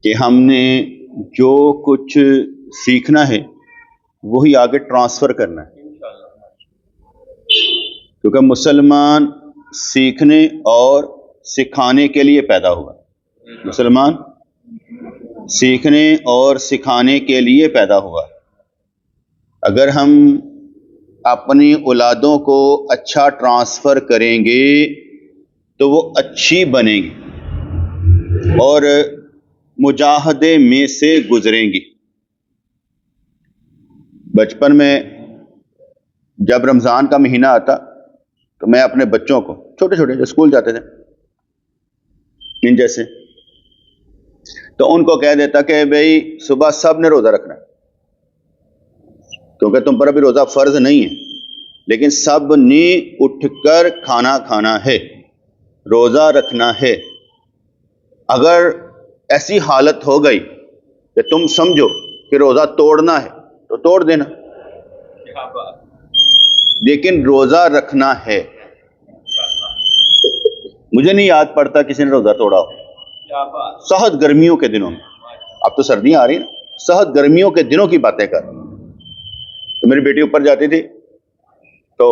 کہ ہم نے جو کچھ سیکھنا ہے وہی آگے ٹرانسفر کرنا ہے، کیونکہ مسلمان سیکھنے اور سکھانے کے لیے پیدا ہوا، مسلمان سیکھنے اور سکھانے کے لیے پیدا ہوا۔ اگر ہم اپنی اولادوں کو اچھا ٹرانسفر کریں گے تو وہ اچھی بنیں گی اور مجاہدے میں سے گزریں گی۔ بچپن میں جب رمضان کا مہینہ آتا تو میں اپنے بچوں کو، چھوٹے چھوٹے جو اسکول جاتے تھے ان جیسے، تو ان کو کہہ دیتا کہ بھئی صبح سب نے روزہ رکھنا ہے، کیونکہ تم پر ابھی روزہ فرض نہیں ہے، لیکن سب نے اٹھ کر کھانا کھانا ہے، روزہ رکھنا ہے۔ اگر ایسی حالت ہو گئی کہ تم سمجھو کہ روزہ توڑنا ہے تو توڑ دینا، لیکن روزہ رکھنا ہے۔ مجھے نہیں یاد پڑتا کسی نے روزہ توڑا ہو، سخت گرمیوں کے دنوں میں، اب تو سردیاں آ رہی ہیں نا، سخت گرمیوں کے دنوں کی باتیں کر، تو میری بیٹی اوپر جاتی تھی تو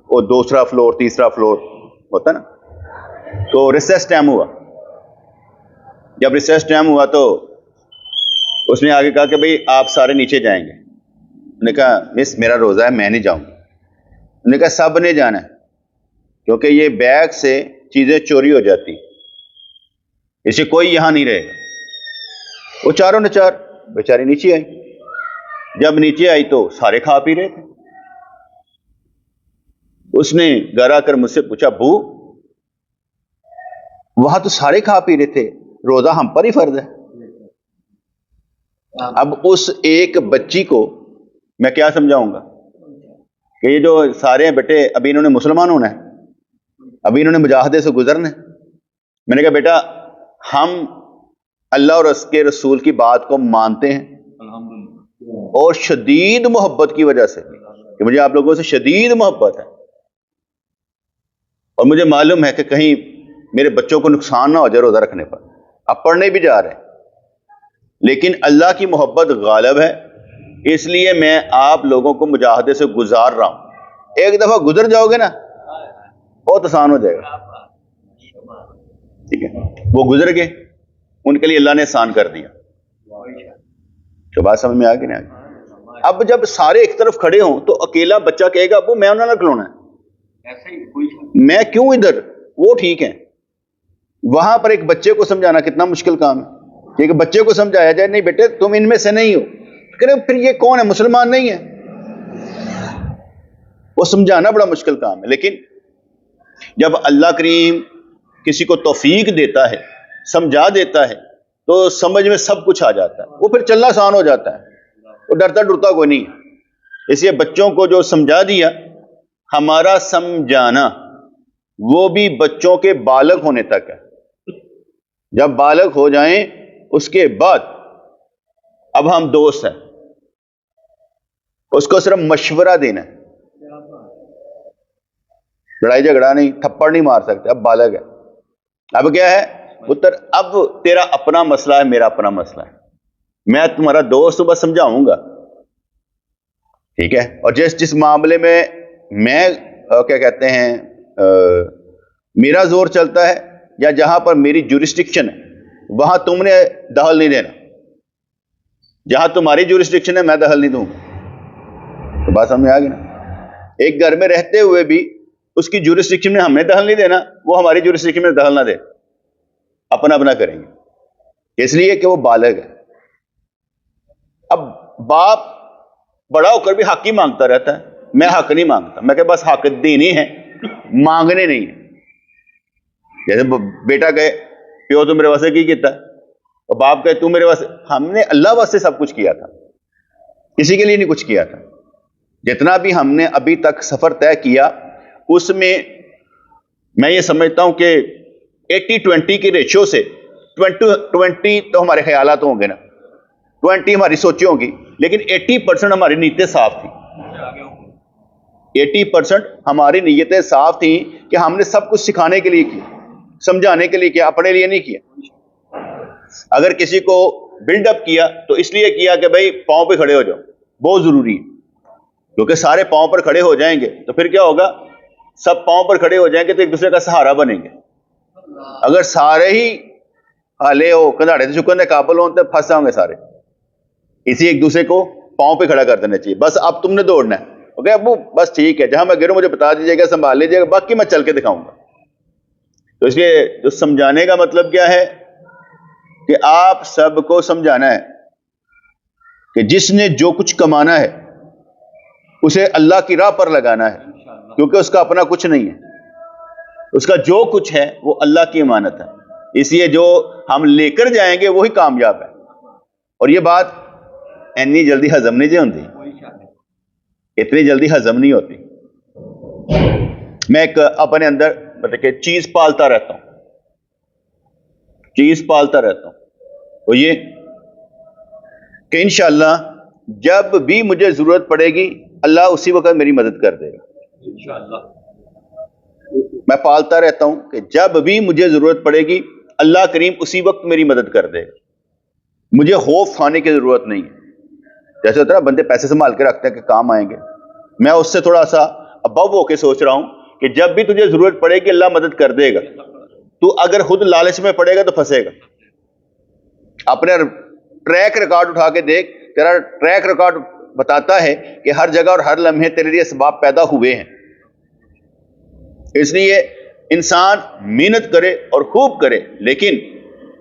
وہ دوسرا فلور تیسرا فلور ہوتا نا، تو ریسیس ٹائم ہوا، جب ریسیس ٹائم ہوا تو اس نے آگے کہا کہ بھئی آپ سارے نیچے جائیں گے۔ میں نے کہا مس میرا روزہ ہے، میں نہیں جاؤں گا۔ میں نے کہا سب نے جانا ہے، کیونکہ یہ بیگ سے چیزیں چوری ہو جاتی، اسے کوئی یہاں نہیں رہے گا۔ وہ چاروں نے چار بیچاری نیچے آئی، جب نیچے آئی تو سارے کھا پی رہے تھے۔ اس نے گھر آ کر مجھ سے پوچھا ابو وہاں تو سارے کھا پی رہے تھے، روزہ ہم پر ہی فرض ہے۔ اب اس ایک بچی کو میں کیا سمجھاؤں گا کہ یہ جو سارے ہیں بیٹے ابھی انہوں نے مسلمان ہونا ہے، ابھی انہوں نے مجاہدے سے گزرنا ہے۔ میں نے کہا بیٹا ہم اللہ اور اس کے رسول کی بات کو مانتے ہیں اور شدید محبت کی وجہ سے، کہ مجھے آپ لوگوں سے شدید محبت ہے، اور مجھے معلوم ہے کہ کہیں میرے بچوں کو نقصان نہ ہو جائے روزہ رکھنے پر، اب پڑھنے بھی جا رہے ہیں، لیکن اللہ کی محبت غالب ہے، اس لیے میں آپ لوگوں کو مجاہدے سے گزار رہا ہوں۔ ایک دفعہ گزر جاؤ گے نا بہت آسان ہو جائے گا، ٹھیک ہے؟ وہ گزر گئے، ان کے لیے اللہ نے آسان کر دیا۔ تو بات سمجھ میں آ گئی نا؟ اب جب سارے ایک طرف کھڑے ہوں تو اکیلا بچہ کہے گا ابو میں انہوں نے کھلونا ہے، میں کیوں ادھر، وہ ٹھیک ہے۔ وہاں پر ایک بچے کو سمجھانا کتنا مشکل کام ہے، کہ بچے کو سمجھایا جائے نہیں بیٹے تم ان میں سے نہیں ہو، پھر یہ کون ہے، مسلمان نہیں ہے، وہ سمجھانا بڑا مشکل کام ہے۔ لیکن جب اللہ کریم کسی کو توفیق دیتا ہے، سمجھا دیتا ہے، تو سمجھ میں سب کچھ آ جاتا ہے، وہ پھر چلنا آسان ہو جاتا ہے، وہ ڈرتا ڈرتا کوئی نہیں ہے۔ اس لیے بچوں کو جو سمجھا دیا، ہمارا سمجھانا وہ بھی بچوں کے بالغ ہونے تک ہے۔ جب بالغ ہو جائیں اس کے بعد اب ہم دوست ہیں، اس کو صرف مشورہ دینا ہے، لڑائی جھگڑا نہیں، تھپڑ نہیں مار سکتے، اب بالغ ہے۔ اب کیا ہے پتر، اب تیرا اپنا مسئلہ ہے، میرا اپنا مسئلہ ہے، میں تمہارا دوست بس سمجھاؤں گا، ٹھیک ہے؟ اور جس معاملے میں میں کیا کہتے ہیں میرا زور چلتا ہے، یا جہاں پر میری جورسڈکشن ہے، وہاں تم نے دخل نہیں دینا، جہاں تمہاری جورسڈکشن ہے میں دخل نہیں دوں گا۔ تو بات سمجھ میں آ گئی نا؟ ایک گھر میں رہتے ہوئے بھی اس کی جورسڈکشن میں ہم نے دخل نہیں دینا، وہ ہماری جورسڈکشن میں دخل نہ دے، اپنا اپنا کریں گے، اس لیے کہ وہ بالغ ہے۔ اب باپ بڑا ہو کر بھی حق ہی مانگتا رہتا ہے، میں حق نہیں مانگتا، میں کہ بس حق دینے ہیں، مانگنے نہیں ہیں۔ جیسے بیٹا کہے پیو تو میرے واسطے کی کیتا ہے، اور باپ کہے تو میرے واسطے، ہم نے اللہ واسطے سب کچھ کیا تھا، کسی کے لیے نہیں کچھ کیا تھا۔ جتنا بھی ہم نے ابھی تک سفر طے کیا اس میں میں یہ سمجھتا ہوں کہ 80-20 کی ریشو سے 20 تو ہمارے خیالات ہوں گے نا، 20 ہماری سوچیں ہوں گی، لیکن 80% ہماری نیتیں صاف تھیں، 80% ہماری نیتیں صاف تھیں کہ ہم نے سب کچھ سکھانے کے لیے کیا، سمجھانے کے لیے کیا، اپنے لیے نہیں کیا۔ اگر کسی کو بلڈ اپ کیا تو اس لیے کیا کہ بھائی پاؤں پہ کھڑے ہو جاؤ، بہت ضروری ہے، کیونکہ سارے پاؤں پر کھڑے ہو جائیں گے تو پھر کیا ہوگا، سب پاؤں پر کھڑے ہو جائیں گے تو ایک دوسرے کا سہارا بنیں گے۔ اگر سارے ہی ہالے ہو کندھاڑے سے چکن قابل ہوں تو پھنس جاؤں گے سارے، اسی ایک دوسرے کو پاؤں پہ کھڑا کر دینا چاہیے۔ بس اب تم نے دوڑنا ہے، اوکے ابو بس ٹھیک ہے، جہاں میں گروں مجھے بتا دیجیے گا، سنبھال لیجیے گا، باقی میں چل کے دکھاؤں گا۔ تو اس لیے جو سمجھانے کا مطلب کیا ہے کہ آپ سب کو سمجھانا ہے کہ جس نے جو کچھ کمانا ہے اسے اللہ کی راہ پر لگانا ہے، کیونکہ اس کا اپنا کچھ نہیں ہے، اس کا جو کچھ ہے وہ اللہ کی امانت ہے، اس لیے جو ہم لے کر جائیں گے وہی کامیاب ہے۔ اور یہ بات اتنی جلدی ہضم نہیں ہوتی، اتنی جلدی ہضم نہیں ہوتی۔ میں ایک اپنے اندر مطلب کہ چیز پالتا رہتا ہوں، وہ یہ کہ انشاءاللہ جب بھی مجھے ضرورت پڑے گی اللہ اسی وقت میری مدد کر دے گا انشاءاللہ۔ میں پالتا رہتا ہوں کہ جب بھی مجھے ضرورت پڑے گی اللہ کریم اسی وقت میری مدد کر دے گا، مجھے خوف کھانے کی ضرورت نہیں ہے۔ جیسے ہوتا ہے نا بندے پیسے سنبھال کے رکھتے ہیں کہ کام آئیں گے، میں اس سے تھوڑا سا ابو ہو کے سوچ رہا ہوں کہ جب بھی تجھے ضرورت پڑے گی اللہ مدد کر دے گا، تو اگر خود لالچ میں پڑے گا تو پھنسے گا۔ اپنے ٹریک ریکارڈ اٹھا کے دیکھ، تیرا ٹریک ریکارڈ بتاتا ہے کہ ہر جگہ اور ہر لمحے تیرے لیے اسباب پیدا ہوئے ہیں۔ اس لیے انسان محنت کرے اور خوب کرے، لیکن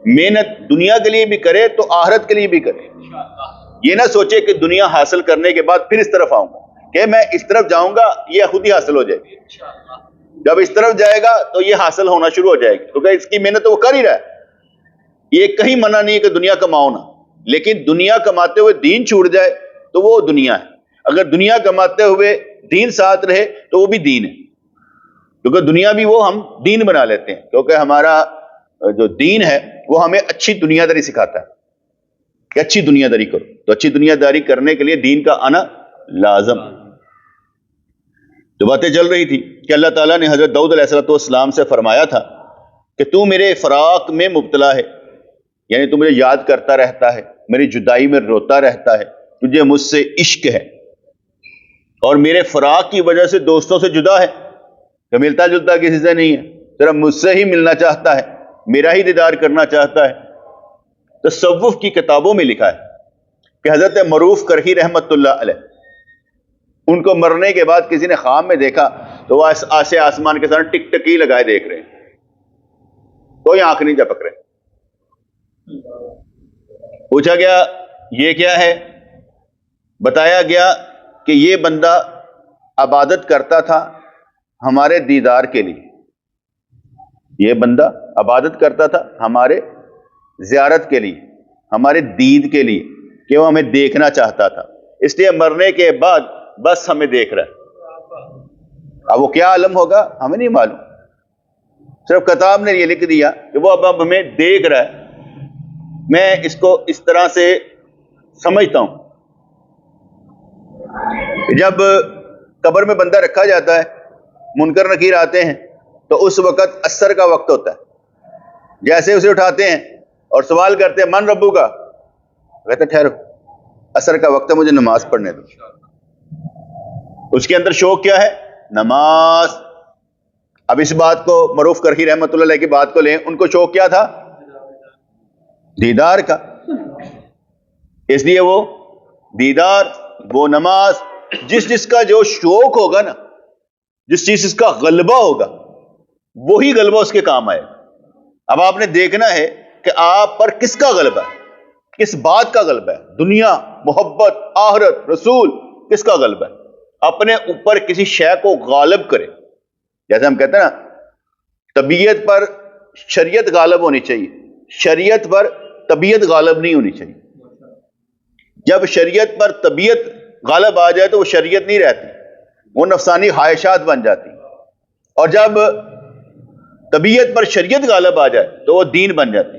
محنت دنیا کے لیے بھی کرے تو آخرت کے لیے بھی کرے۔ یہ نہ سوچے کہ دنیا حاصل کرنے کے بعد پھر اس طرف آؤں گا، کہ میں اس طرف جاؤں گا یہ خود ہی حاصل ہو جائے گی۔ جب اس طرف جائے گا تو یہ حاصل ہونا شروع ہو جائے گی، کیونکہ اس کی محنت تو وہ کر ہی رہا ہے۔ یہ کہیں منع نہیں ہے کہ دنیا کماؤ نہ، لیکن دنیا کماتے ہوئے دین چھوٹ جائے تو وہ دنیا ہے، اگر دنیا کماتے ہوئے دین ساتھ رہے تو وہ بھی دین ہے، کیونکہ دنیا بھی وہ ہم دین بنا لیتے ہیں، کیونکہ ہمارا جو دین ہے وہ ہمیں اچھی دنیا داری سکھاتا ہے کہ اچھی دنیا داری کرو، تو اچھی دنیا داری کرنے کے لیے دین کا آنا لازم۔ تو باتیں چل رہی تھی کہ اللہ تعالیٰ نے حضرت داؤد علیہ السلام سے فرمایا تھا کہ تو میرے فراق میں مبتلا ہے، یعنی تو مجھے یاد کرتا رہتا ہے، میری جدائی میں روتا رہتا ہے، تجھے مجھ سے عشق ہے، اور میرے فراق کی وجہ سے دوستوں سے جدا ہے، کہ ملتا جلتا کسی سے نہیں ہے، صرف مجھ سے ہی ملنا چاہتا ہے، میرا ہی دیدار کرنا چاہتا ہے۔ تصوف کی کتابوں میں لکھا ہے کہ حضرت معروف کرہی رحمت اللہ علیہ، ان کو مرنے کے بعد کسی نے خواب میں دیکھا تو وہ آسے آسمان کے ساتھ ٹک ٹکی لگائے دیکھ رہے ہیں، کوئی آنکھ نہیں جھپک رہے۔ پوچھا گیا یہ کیا ہے؟ بتایا گیا کہ یہ بندہ عبادت کرتا تھا ہمارے دیدار کے لیے، یہ بندہ عبادت کرتا تھا ہمارے زیارت کے لیے، ہمارے دید کے لیے، کہ وہ ہمیں دیکھنا چاہتا تھا، اس لیے مرنے کے بعد بس ہمیں دیکھ رہا ہے۔ اب وہ کیا عالم ہوگا ہمیں نہیں معلوم، صرف کتاب نے یہ لکھ دیا کہ وہ اب ہمیں دیکھ رہا ہے۔ میں اس کو اس طرح سے سمجھتا ہوں، جب قبر میں بندہ رکھا جاتا ہے، منکر نکیر آتے ہیں تو اس وقت عصر کا وقت ہوتا ہے، جیسے اسے اٹھاتے ہیں اور سوال کرتے ہیں من ربو کا، کہتے ٹھہرو عصر کا وقت ہے مجھے نماز پڑھنے دو۔ اس کے اندر شوق کیا ہے؟ نماز۔ اب اس بات کو معروف کرہی رحمت اللہ علیہ کی بات کو لیں، ان کو شوق کیا تھا؟ دیدار کا، اس لیے وہ دیدار، وہ نماز، جس کا جو شوق ہوگا نا، جس چیز کا غلبہ ہوگا وہی غلبہ اس کے کام آئے۔ اب آپ نے دیکھنا ہے کہ آپ پر کس کا غلبہ ہے، کس بات کا غلبہ ہے، دنیا، محبت، آخرت، رسول، کس کا غلبہ ہے؟ اپنے اوپر کسی شے کو غالب کرے، جیسے ہم کہتے ہیں نا طبیعت پر شریعت غالب ہونی چاہیے، شریعت پر طبیعت غالب نہیں ہونی چاہیے۔ جب شریعت پر طبیعت غالب آ جائے تو وہ شریعت نہیں رہتی، وہ نفسانی خواہشات بن جاتی، اور جب طبیعت پر شریعت غالب آ جائے تو وہ دین بن جاتی۔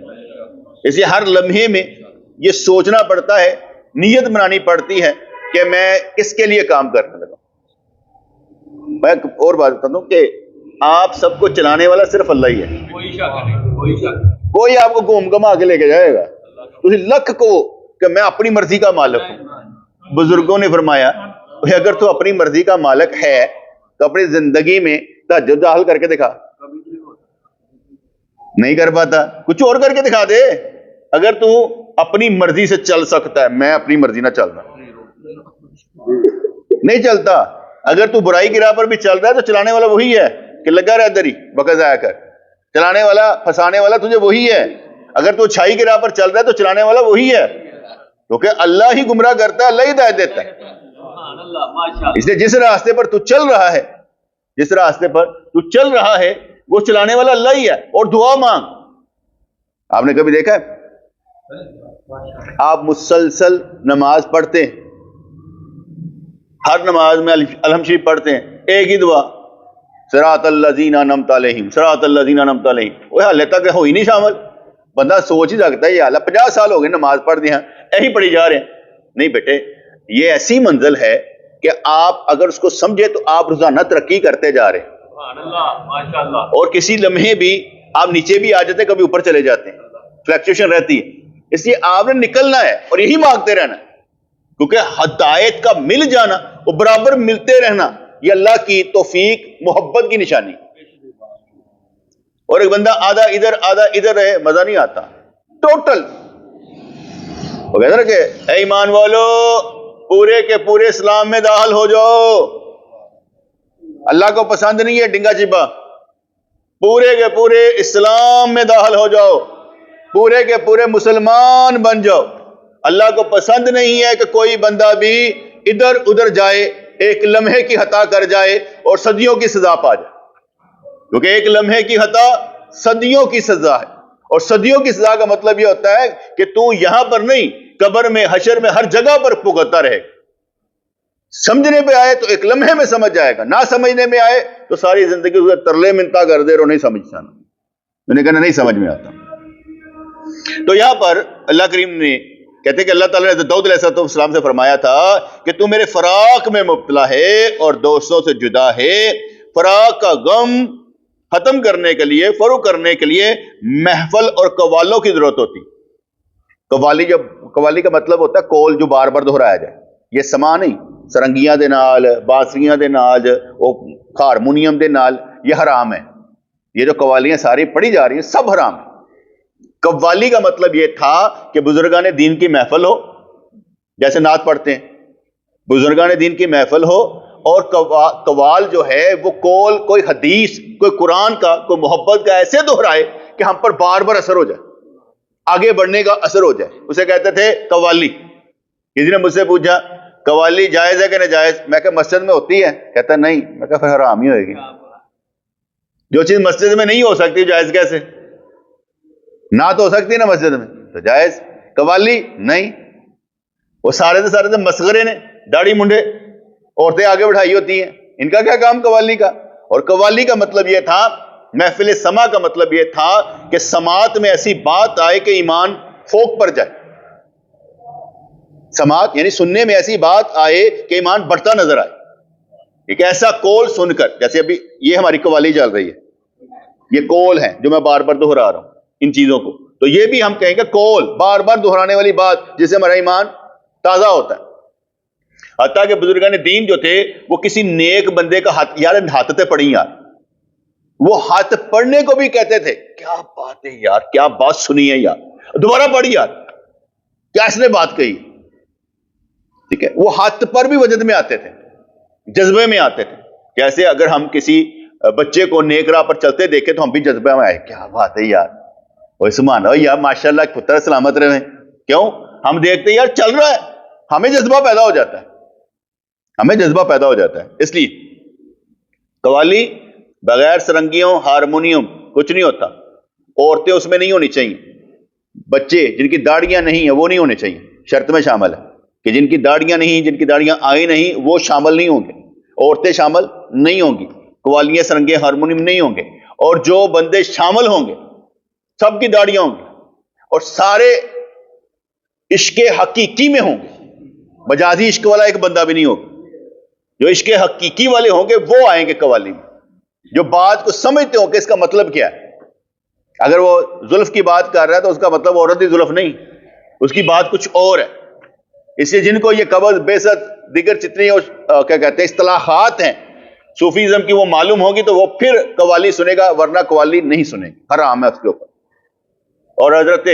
اس لیے ہر لمحے میں یہ سوچنا پڑتا ہے، نیت بنانی پڑتی ہے کہ میں کس کے لیے کام کرنے لگا۔ میں ایک اور بات بتا دوں کہ آپ سب کو چلانے والا صرف اللہ ہی ہے، کوئی شک نہیں، کوئی شک نہیں۔ کوئی آپ کو گھوم گھما کے لے کے جائے گا. تسی لکھ کو کہ میں اپنی مرضی کا مالک ہوں. بزرگوں نے فرمایا اگر تو اپنی مرضی کا مالک ہے تو اپنی زندگی میں تہجد داخل کر کے دکھا. نہیں کر پاتا, کچھ اور کر کے دکھا دے. اگر تو اپنی مرضی سے چل سکتا ہے, میں اپنی مرضی نہ چل رہا, نہیں چلتا. اگر تو برائی کی راہ پر بھی چل رہا ہے تو چلانے والا وہی ہے کہ لگا رہ دری وقت ضائع کر. چلانے والا پھنسانے والا تجھے وہی ہے. اگر تو اچھائی کی راہ پر چل رہا ہے تو چلانے والا وہی ہے, کیونکہ اللہ ہی گمراہ کرتا ہے, اللہ ہی ہدایت دیتا ہے. اس لیے جس راستے پر تو چل رہا ہے, جس راستے پر تو چل رہا ہے وہ چلانے والا اللہ ہی ہے. اور دعا مانگ. آپ نے کبھی دیکھا ہے آپ مسلسل نماز پڑھتے ہیں, ہر نماز میں الحمد شریف پڑھتے ہیں, ایک ہی دعا صراط الذین انعمت علیہم صراط الذین انعمت علیہم, وہ حالے تک ہو ہی نہیں شامل. بندہ سوچ ہی سکتا ہے یہ حالت 50 سال ہو گئے نماز پڑھ دی ہیں ایسے پڑھی جا رہے ہیں. نہیں بیٹے, یہ ایسی منزل ہے کہ آپ اگر اس کو سمجھے تو آپ روزانہ ترقی کرتے جا رہے ہیں. اور کسی لمحے بھی آپ نیچے بھی آ جاتے ہیں, کبھی اوپر چلے جاتے ہیں, فلیکچویشن رہتی ہے. اس لیے آپ نے نکلنا ہے اور یہی مانگتے رہنا ہے, کیونکہ ہدایت کا مل جانا وہ برابر ملتے رہنا یہ اللہ کی توفیق محبت کی نشانی. اور ایک بندہ آدھا ادھر رہے مزہ نہیں آتا. ٹوٹل وہ کہتے ہیں کہ اے ایمان والو پورے کے پورے اسلام میں داخل ہو جاؤ. اللہ کو پسند نہیں ہے ڈنگا چبا. پورے کے پورے اسلام میں داخل ہو جاؤ, پورے کے پورے مسلمان بن جاؤ. اللہ کو پسند نہیں ہے کہ کوئی بندہ بھی ادھر ادھر جائے, ایک لمحے کی خطا کر جائے اور صدیوں کی سزا پا جائے. کیونکہ ایک لمحے کی خطا صدیوں کی سزا ہے, اور صدیوں کی سزا کا مطلب یہ ہوتا ہے کہ تو یہاں پر نہیں, قبر میں, حشر میں, ہر جگہ پر بھگتتا رہے. سمجھنے پہ آئے تو ایک لمحے میں سمجھ جائے گا, نہ سمجھنے میں آئے تو ساری زندگی اسے ترلے منتا کر دے اور نہیں سمجھتا. میں نے کہا نہیں سمجھ میں آتا. تو یہاں پر اللہ کریم نے کہتے کہ اللہ تعالیٰ نے داؤد علیہ السلام سے فرمایا تھا کہ تو میرے فراق میں مبتلا ہے اور دوستوں سے جدا ہے. فراق کا غم ختم کرنے کے لیے, فروغ کرنے کے لیے محفل اور قوالوں کی ضرورت ہوتی. قوالی کا مطلب ہوتا ہے کول جو بار بار دہرایا جائے. یہ سما نہیں, سرنگیاں دے نال, بانسریاں دے نال, وہ ہارمونیم دے نال, یہ حرام ہے. یہ جو قوالیاں ساری پڑھی جا رہی ہیں سب حرام ہے. قوالی کا مطلب یہ تھا کہ بزرگان دین کی محفل ہو, جیسے نعت پڑھتے ہیں, بزرگان دین کی محفل ہو, اور قوال جو ہے وہ کول کوئی حدیث, کوئی قرآن کا, کوئی محبت کا ایسے دہرائے کہ ہم پر بار بار اثر ہو جائے, آگے بڑھنے کا اثر ہو جائے. اسے کہتے تھے قوالی. کسی نے مجھ سے پوچھا قوالی جائز ہے کہ ناجائز؟ میں کہ مسجد میں ہوتی ہے. کہتا نہیں. میں کہ پھر حرام ہی ہوئے گی. جو چیز مسجد میں نہیں ہو سکتی جائز کیسے؟ نہ تو ہو سکتی ہے نا مسجد میں تو جائز. قوالی نہیں, وہ سارے سے مسخرے نے, داڑھی منڈے عورتیں آگے بٹھائی ہوتی ہیں, ان کا کیا کام قوالی کا. اور قوالی کا مطلب یہ تھا, محفل سما کا مطلب یہ تھا کہ سماعت میں ایسی بات آئے کہ ایمان فوق پر جائے. سماعت یعنی سننے میں ایسی بات آئے کہ ایمان بڑھتا نظر آئے. ایک ایسا کول سن کر, جیسے ابھی یہ ہماری قوالی چل رہی ہے, یہ کول ہے جو میں بار بار دہرا رہا ہوں ان چیزوں کو, تو یہ بھی ہم کہیں گے کول, بار بار دہرانے والی بات جس سے ہمارا ایمان تازہ ہوتا ہے. حتیٰ کہ بزرگان دین جو تھے وہ کسی نیک بندے کا ہاتھ, یار ہاتھ تے پڑھی یار, وہ ہاتھ پڑھنے کو بھی کہتے تھے کیا بات ہے یار, کیا بات سنی ہے یار, دوبارہ پڑھی یار, کیا اس نے بات کہی. ٹھیک ہے, وہ ہاتھ پر بھی وجد میں آتے تھے, جذبے میں آتے تھے. جیسے اگر ہم کسی بچے کو نیک راہ پر چلتے دیکھیں تو ہم بھی جذبے میں آئے, کیا بات ہے یار, وہ سبحان اللہ یار, ماشاء اللہ پتر سلامت رہے. کیوں؟ ہم دیکھتے ہیں یار چل رہا ہے, ہمیں جذبہ پیدا ہو جاتا ہے, ہمیں جذبہ پیدا ہو جاتا ہے. اس لیے قوالی بغیر سرنگیوں, ہارمونیم کچھ نہیں ہوتا. عورتیں اس میں نہیں ہونی چاہیے, بچے جن کی داڑیاں نہیں ہیں وہ نہیں ہونے چاہیے, شرط میں شامل ہے کہ جن کی داڑیاں نہیں, جن کی داڑیاں آئی نہیں وہ شامل نہیں ہوں گے. عورتیں شامل نہیں ہوں گی, قوالیاں, سرنگے, ہارمونیم نہیں ہوں گے. اور جو بندے شامل ہوں گے سب کی داڑیاں ہوں گی, اور سارے عشق حقیقی میں ہوں گے. مجازی عشق والا ایک بندہ بھی نہیں ہوگا. جو عشق حقیقی والے ہوں گے وہ آئیں گے قوالی میں, جو بات کو سمجھتے ہوں کہ اس کا مطلب کیا ہے. اگر وہ زلف کی بات کر رہا ہے تو اس کا مطلب عورت ہی زلف نہیں، اس کی بات کچھ اور ہے. اس لیے جن کو یہ قبض بیست دیگر جتنی کیا کہتے ہیں اصطلاحات ہیں صوفیزم کی وہ معلوم ہوگی تو وہ پھر قوالی سنے گا، ورنہ قوالی نہیں سنے گا، حرام ہے اس کے اوپر. اور حضرت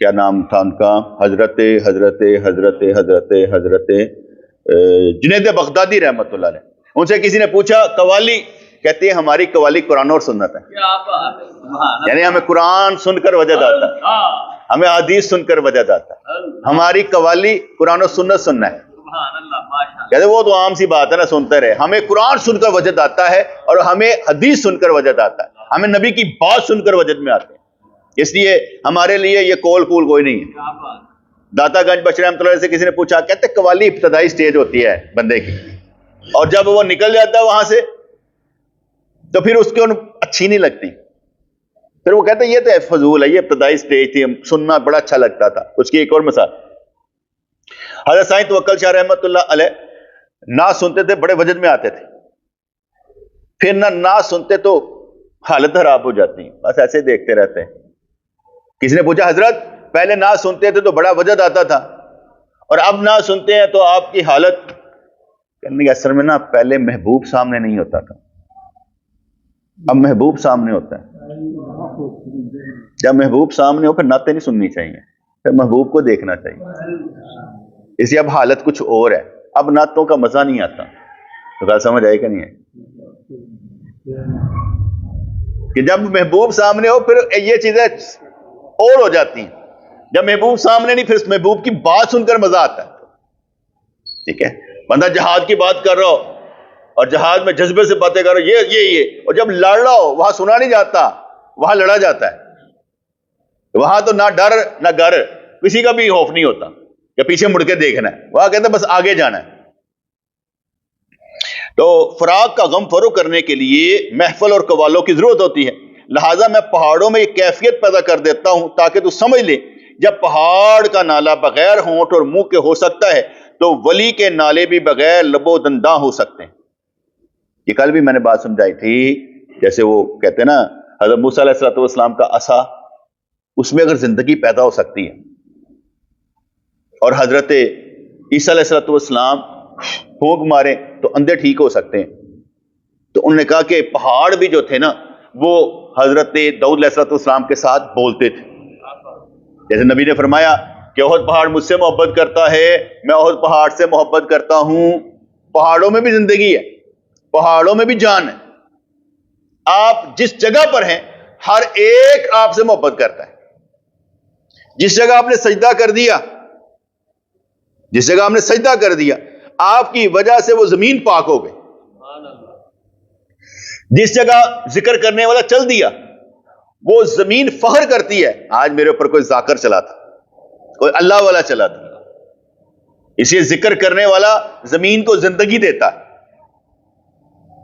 کیا نام تھا ان کا، حضرت جنید بغدادی رحمت اللہ علیہ، ان سے کسی نے پوچھا قوالی، کہتے ہیں ہماری قوالی قرآن اور سنت ہے. یعنی ہمیں قرآن سن کر وجد آتا ہے، ہمیں حدیث سن کر وجد آتا ہے، ہماری قوالی قرآن و سنت سننا ہے. کہتے وہ تو عام سی بات ہے نا، سنتے رہے. ہمیں قرآن سن کر وجد آتا ہے اور ہمیں حدیث سن کر وجد آتا ہے، ہمیں نبی کی بات سن کر وجد میں آتے ہیں. اس لیے ہمارے لیے یہ کول پول کوئی نہیں ہے. داتا گنج بشیر رحمۃ اللہ علیہ سے کسی نے پوچھا، کہتے قوالی ابتدائی سٹیج ہوتی ہے بندے کی، اور جب وہ نکل جاتا ہے وہاں سے تو پھر اس کو اچھی نہیں لگتی. پھر وہ کہتے ہیں یہ تو فضول ہے، یہ ابتدائی سٹیج تھی، سننا بڑا اچھا لگتا تھا. اس کی ایک اور مثال، حضرت سائیں توکل شاہ رحمۃ اللہ علیہ نعت سنتے تھے، بڑے وجد میں آتے تھے. پھر نہ نعت سنتے تو حالت خراب ہو جاتی ہے، بس ایسے دیکھتے رہتے ہیں. کسی نے پوچھا حضرت پہلے نعت سنتے تھے تو بڑا وجد آتا تھا اور اب نعت سنتے ہیں تو آپ کی حالت، کہنے کے اثر میں نا پہلے محبوب سامنے نہیں ہوتا تھا، اب محبوب سامنے ہوتا ہے. جب محبوب سامنے ہو پھر نعتیں نہیں سننی چاہیے، پھر محبوب کو دیکھنا چاہیے. اس لیے اب حالت کچھ اور ہے، اب نعتوں کا مزہ نہیں آتا. تو بات سمجھ آئی کہ نہیں ہے کہ جب محبوب سامنے ہو پھر یہ چیزیں اور ہو جاتی ہیں. جب محبوب سامنے نہیں، پھر اس محبوب کی بات سن کر مزہ آتا ہے. ٹھیک ہے، بندہ جہاد کی بات کر رہا ہو اور جہاد میں جذبے سے باتیں کر رہا ہو، یہ اور جب لڑ رہا ہو وہاں سنا نہیں جاتا، وہاں لڑا جاتا ہے. وہاں تو نہ ڈر نہ گر، کسی کا بھی خوف نہیں ہوتا کہ پیچھے مڑ کے دیکھنا ہے، وہاں کہتے ہیں بس آگے جانا ہے. تو فراق کا غم فروغ کرنے کے لیے محفل اور قوالوں کی ضرورت ہوتی ہے. لہٰذا میں پہاڑوں میں یہ کیفیت پیدا کر دیتا ہوں تاکہ تو سمجھ لے جب پہاڑ کا نالا بغیر ہونٹ اور منہ کے ہو سکتا ہے تو ولی کے نالے بھی بغیر لب و دنداں ہو سکتے ہیں. یہ کل بھی میں نے بات سمجھائی تھی، جیسے وہ کہتے ہیں نا حضرت موسیٰ علیہ السلام کا عصا، اس میں اگر زندگی پیدا ہو سکتی ہے، اور حضرت عیسیٰ علیہ السلام پھونک مارے تو اندھے ٹھیک ہو سکتے ہیں. تو انہوں نے کہا کہ پہاڑ بھی جو تھے نا وہ حضرت داؤد علیہ السلام کے ساتھ بولتے تھے. جیسے نبی نے فرمایا کہ احد پہاڑ مجھ سے محبت کرتا ہے، میں احد پہاڑ سے محبت کرتا ہوں. پہاڑوں میں بھی زندگی ہے، پہاڑوں میں بھی جان ہے. آپ جس جگہ پر ہیں ہر ایک آپ سے محبت کرتا ہے. جس جگہ آپ نے سجدہ کر دیا، جس جگہ آپ نے سجدہ کر دیا، آپ کی وجہ سے وہ زمین پاک ہو گئی. جس جگہ ذکر کرنے والا چل دیا وہ زمین فخر کرتی ہے، آج میرے اوپر کوئی ذاکر چلا تھا، کوئی اللہ والا چلا تھا. اس لیے ذکر کرنے والا زمین کو زندگی دیتا ہے،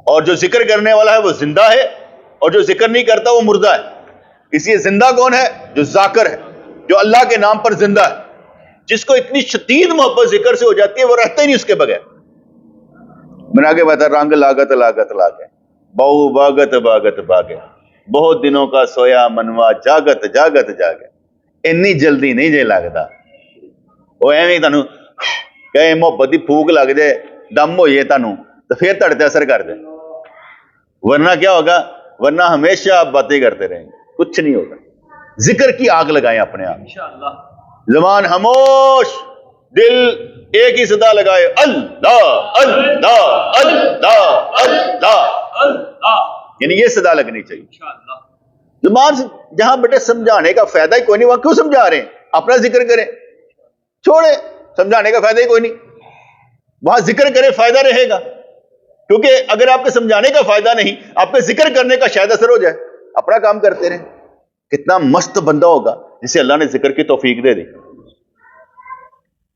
اور جو ذکر کرنے والا ہے وہ زندہ ہے، اور جو ذکر نہیں کرتا وہ مردہ ہے. اس لیے زندہ کون ہے؟ جو ذاکر ہے، جو اللہ کے نام پر زندہ ہے. جس کو اتنی شدید محبت ذکر سے ہو جاتی ہے وہ رہتا ہی نہیں اس کے بغیر. میں آگے بتا، رنگ لاگت لاگت لاگے، بہو باگت باگت باگے، بہت دنوں کا سویا منوا جاگت جاگت جاگے. انی جلدی نہیں جے لگتا، وہ ایویں تانوں کہ محبت دی پھوک لگ جائے، دم ہوئیے تانوں تو پھر تڑتے اثر کر دے، ورنہ کیا ہوگا؟ ورنہ ہمیشہ آپ باتیں کرتے رہیں گے، کچھ نہیں ہوگا. ذکر کی آگ لگائیں اپنے آپ، زبان خاموش، دل ایک ہی صدا لگائے، اللہ اللہ اللہ اللہ، یعنی یہ صدا لگنی چاہیے زبان سے. جہاں بیٹے سمجھانے کا فائدہ ہی کوئی نہیں، وہاں کیوں سمجھا رہے ہیں؟ اپنا ذکر کریں، چھوڑے، سمجھانے کا فائدہ ہی کوئی نہیں. وہاں ذکر کرے فائدہ رہے گا، کیونکہ اگر آپ کے سمجھانے کا فائدہ نہیں، آپ کے ذکر کرنے کا شاید اثر ہو جائے. اپنا کام کرتے رہیں. کتنا مست بندہ ہوگا جسے اللہ نے ذکر کی توفیق دے دی،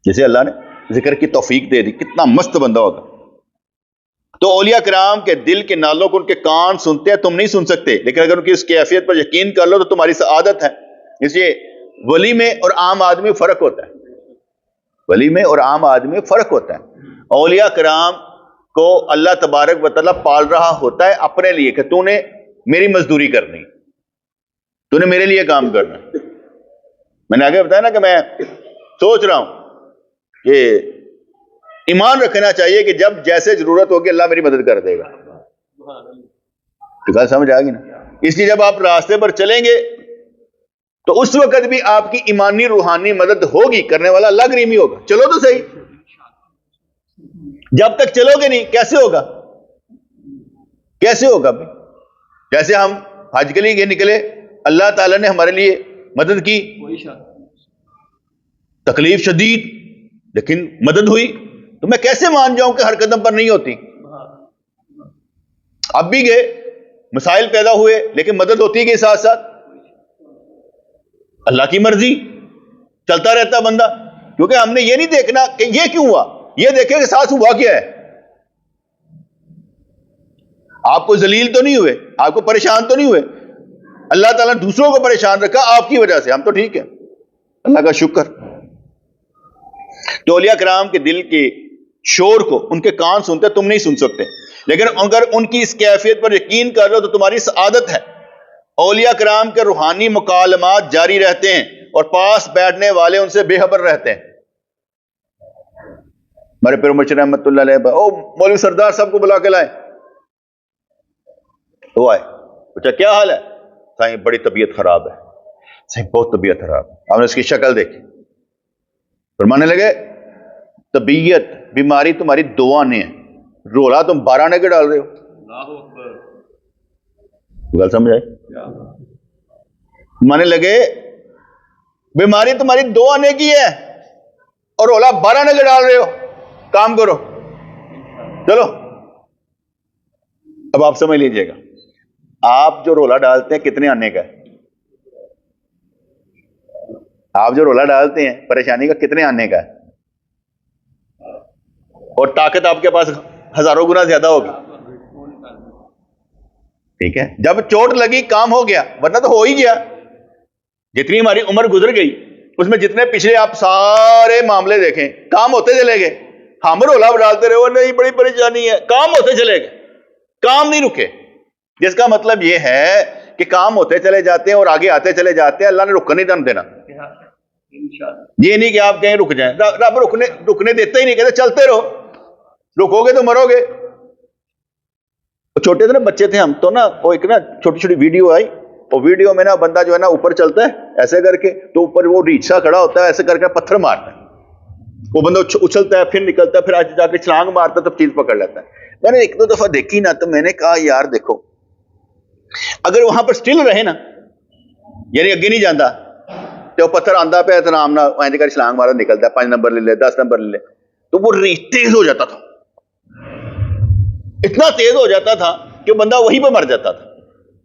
جسے اللہ نے ذکر کی توفیق دے دی، کتنا مست بندہ ہوگا. تو اولیاء کرام کے دل کے نالوں کو ان کے کان سنتے ہیں، تم نہیں سن سکتے، لیکن اگر ان کی اس کیفیت پر یقین کر لو تو تمہاری سعادت ہے. اس لیے ولی میں اور عام آدمی میں فرق ہوتا ہے، ولی میں اور عام آدمی میں فرق ہوتا ہے. اولیاء کرام کو اللہ تبارک و تعالیٰ پال رہا ہوتا ہے اپنے لیے کہ تو نے میری مزدوری کرنی, تو نے میرے لیے کام کرنا. میں نے آگے بتایا نا کہ میں سوچ رہا ہوں کہ ایمان رکھنا چاہیے کہ جب جیسے ضرورت ہوگی اللہ میری مدد کر دے گا. تو بات سمجھ آ گئی نا. اس لیے جب آپ راستے پر چلیں گے تو اس وقت بھی آپ کی ایمانی روحانی مدد ہوگی, کرنے والا اللہ کریم ہی ہوگا. چلو تو صحیح, جب تک چلو گے نہیں کیسے ہوگا, کیسے ہوگا؟ جیسے ہم حج کے لیے نکلے, اللہ تعالیٰ نے ہمارے لیے مدد کی, تکلیف شدید لیکن مدد ہوئی, تو میں کیسے مان جاؤں کہ ہر قدم پر نہیں ہوتی؟ اب بھی گئے, مسائل پیدا ہوئے, لیکن مدد ہوتی گئی ساتھ ساتھ. اللہ کی مرضی, چلتا رہتا بندہ. کیونکہ ہم نے یہ نہیں دیکھنا کہ یہ کیوں ہوا, یہ دیکھیں کہ ساتھ ہوا کیا ہے. آپ کو ذلیل تو نہیں ہوئے, آپ کو پریشان تو نہیں ہوئے, اللہ تعالیٰ نے دوسروں کو پریشان رکھا آپ کی وجہ سے, ہم تو ٹھیک ہے, اللہ کا شکر. تو اولیاء کرام کے دل کے شور کو ان کے کان سنتے, تم نہیں سن سکتے, لیکن اگر ان کی اس کیفیت پر یقین کر لو تو تمہاری سعادت ہے. اولیاء کرام کے روحانی مکالمات جاری رہتے ہیں اور پاس بیٹھنے والے ان سے بے خبر رہتے ہیں. ہمارے پیر مرشد رحمت اللہ علیہ, او مولوی سردار صاحب کو بلا کے لائے. وہ آئے, پوچھا کیا حال ہے؟ سائیں بڑی طبیعت خراب ہے. سائیں بہت طبیعت خراب ہے. آپ نے اس کی شکل دیکھی, فرمانے لگے طبیعت بیماری تمہاری 2 آنے ہیں, رولا تم 12 آنے کے ڈال رہے ہو. گل سمجھ آئی؟ مانے لگے بیماری تمہاری 2 آنے کی ہے اور رولا 12 آنے کے ڈال رہے ہو, کام کرو. چلو اب آپ سمجھ لیجئے گا, آپ جو رولا ڈالتے ہیں کتنے آنے کا ہے؟ آپ جو رولا ڈالتے ہیں پریشانی کا کتنے آنے کا ہے؟ اور طاقت آپ کے پاس ہزاروں گنا زیادہ ہوگی. ٹھیک ہے, جب چوٹ لگی کام ہو گیا, ورنہ تو ہو ہی گیا. جتنی ہماری عمر گزر گئی اس میں جتنے پچھلے آپ سارے معاملے دیکھیں, کام ہوتے چلے گئے. ہم رولا ڈالتے رہے, نہیں بڑی پریشانی ہے, کام ہوتے چلے گئے, کام نہیں رکے. جس کا مطلب یہ ہے کہ کام ہوتے چلے جاتے ہیں اور آگے آتے چلے جاتے ہیں, اللہ نے رکنے نہیں دینا. یہ نہیں کہ آپ کہیں رک جائیں, رب رکنے دیتا ہی نہیں, کہتے چلتے رہو, رکو گے تو مرو گے. چھوٹے تھے نا بچے تھے ہم تو نا, وہ ایک نا چھوٹی چھوٹی ویڈیو آئی, اور ویڈیو میں نا بندہ جو ہے نا اوپر چلتا ہے ایسے کر کے, تو اوپر وہ ریچھا کھڑا ہوتا ہے, ایسے کر کے پتھر مارتا ہے, وہ بندہ اچھلتا ہے پھر نکلتا ہے, پھر آج جا کے چھلانگ مارتا ہے تو چیز پکڑ لیتا ہے. میں نے 1-2 دفعہ دیکھی نا, تو میں نے کہا یار دیکھو, اگر وہاں پر سٹل رہے نا, یعنی اگے نہیں جانا, تو پتھر آندا پہ احترام نہ وہیں کر چھلانگ مارا نکلتا ہے, 5 نمبر لے لے 10 نمبر لے لے, تو وہ تیز ہو جاتا تھا, اتنا تیز ہو جاتا تھا کہ بندہ وہیں پہ مر جاتا تھا,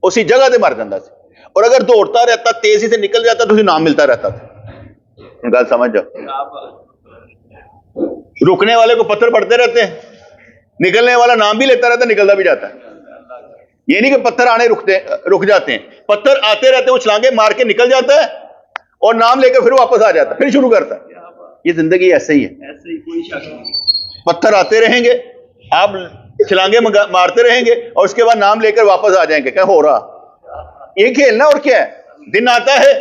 اسی جگہ سے مر جاتا تھا. اور اگر دوڑتا رہتا تیزی سے نکل جاتا تو اسے نام ملتا رہتا تھا. گل سمجھ جاؤ, رکنے والے کو پتھر پڑتے رہتے ہیں, نکلنے والا نام بھی لیتا رہتا ہے, نکلتا بھی جاتا ہے. یہ نہیں کہ پتھر آنے رک جاتے ہیں, پتھر آتے رہتے ہیں, وہ چھلانگے مار کے نکل جاتا ہے اور نام لے کے پھر واپس آ جاتا ہے, پھر شروع کرتا ہے. یہ زندگی ایسے ہی ہے, پتھر آتے رہیں گے, آپ چھلانگے مارتے رہیں گے, اور اس کے بعد نام لے کر واپس آ جائیں گے, کیا ہو رہا یہ کھیلنا. اور کیا ہے, دن آتا ہے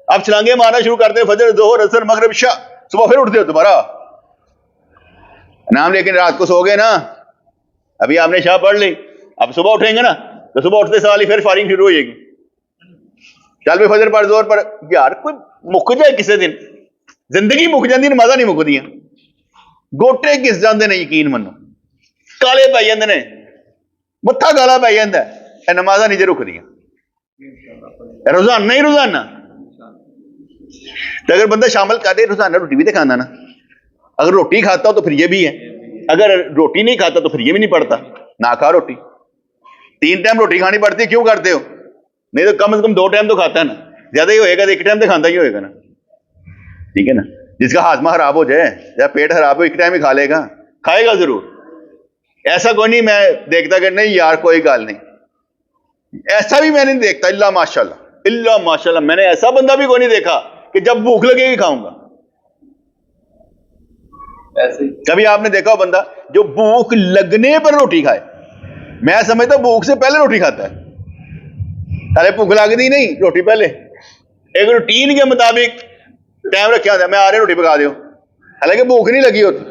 آپ چھلانگے مارنا شروع کرتے ہیں, فجر ظہر عصر مغرب عشاء, صبح پھر اٹھتے ہو دوبارہ نام, لیکن رات کو سو گئے نا, ابھی آپ نے شاہ پڑھ لی, اب صبح اٹھیں گے نا تو صبح اٹھتے سال ہی پھر فارغ شروع ہو جائے گی. چل بھی فجر پر زور پر, یار کوئی مک جائے کسی دن, زندگی مک جاتی, نمازاں نہیں مکدیاں, گوٹے گس جاندے نے, یقین منو, کالے پی جاندے نے, متھا کالا پی جاندا ہے, نمازاں نہیں جے رکدیاں, روزانہ ہی روزانہ. تو اگر بندہ شامل کر دے, روزانہ روٹی بھی تو کھانا نا, اگر روٹی کھاتا ہو تو پھر یہ بھی ہے, اگر روٹی نہیں کھاتا تو پھر یہ بھی نہیں پڑتا. نہ کھا روٹی, 3 ٹائم روٹی کھانی پڑتی ہے, کیوں کرتے ہو؟ نہیں تو کم از کم 2 ٹائم تو کھاتا ہے نا, زیادہ ہی ہوئے گا تو 1 ٹائم تو کھاتا ہی ہوئے گا نا. ٹھیک ہے نا, جس کا ہاضمہ خراب ہو جائے یا پیٹ خراب ہو 1 ٹائم ہی کھا لے گا, کھائے گا ضرور. ایسا کوئی نہیں میں دیکھتا کہ نہیں یار کوئی گل نہیں, ایسا بھی میں نہیں دیکھتا, اللہ ماشاءاللہ میں نے ایسا بندہ بھی کوئی نہیں دیکھا کہ جب بھوک لگے گی کھاؤں گا. کبھی آپ نے دیکھا ہو بندہ جو بھوک لگنے پر روٹی کھائے؟ میں سمجھتا ہوں بھوک سے پہلے روٹی کھاتا ہے. ارے بھوک لگتی نہیں، روٹی پہلے. ایک روٹین کے مطابق ٹائم رکھا ہوتا ہے، میں آ رہے روٹی پکا دیو، حالانکہ بھوک نہیں لگی ہوتی.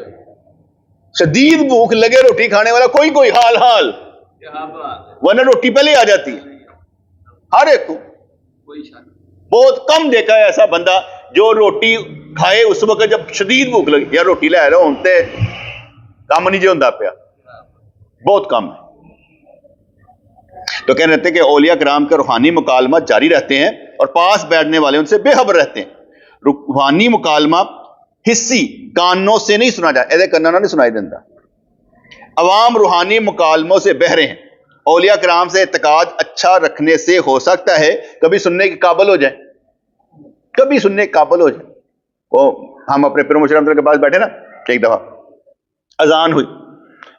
شدید بھوک لگے روٹی کھانے والا کوئی حال ورنہ روٹی پہلے آ جاتی ہے ہر ایک کو. بہت کم دیکھا ہے ایسا بندہ جو روٹی کھائے اس وقت جب شدید بھوک لگی یا روٹی لے رہا ہوں تے کام نہیں جو ہوندا پیا، بہت کم ہے. تو کہہ رہتے ہیں کہ اولیاء کرام کے روحانی مکالمات جاری رہتے ہیں اور پاس بیٹھنے والے ان سے بے خبر رہتے ہیں. روحانی مکالمہ حصی کانوں سے نہیں سنا جاتا، ایسے کنوں نہیں سنائی دیتا. عوام روحانی مکالموں سے بہرے ہیں. اولیاء کرام سے اعتقاد اچھا رکھنے سے ہو سکتا ہے کبھی سننے کے قابل ہو جائیں، کبھی سننے کے قابل ہو جائیں. وہ ہم اپنے پیر مرشد کے پاس بیٹھے نا، ایک دفعہ اذان ہوئی.